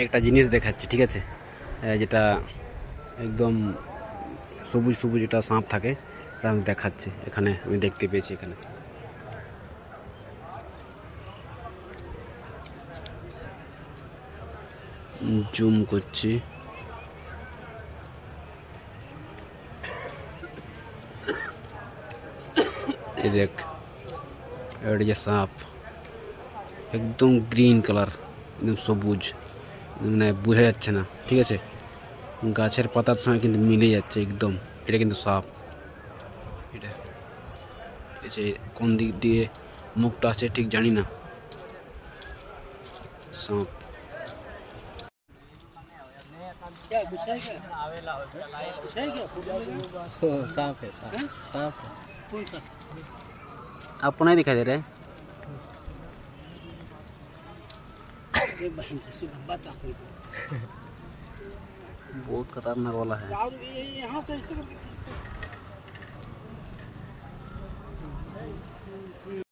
একটা জিনিস দেখাচ্ছি, ঠিক আছে? যেটা একদম সবুজ সবুজ এটা সাপ থাকে, এটা আমি দেখাচ্ছি। এখানে আমি দেখতে পেয়েছি, এখানে জুম করছি। এই দেখ, এটা যে সাপ একদম গ্রিন কালার, একদম সবুজ, মানে বোঝা যাচ্ছে না, ঠিক আছে? গাছের পাতার সঙ্গে কিন্তু মিলে যাচ্ছে একদম। এটা কিন্তু সাপ। এটা ঠিক আছে, কোন দিক দিয়ে মুখটা আছে ঠিক জানি না। সাপ सांप है सांप सांप है कौन सा आपको नहीं दिखाई दे रहा है? बहुत खतरनाक वाला है। यहाँ से ऐसे करके खींचते हैं।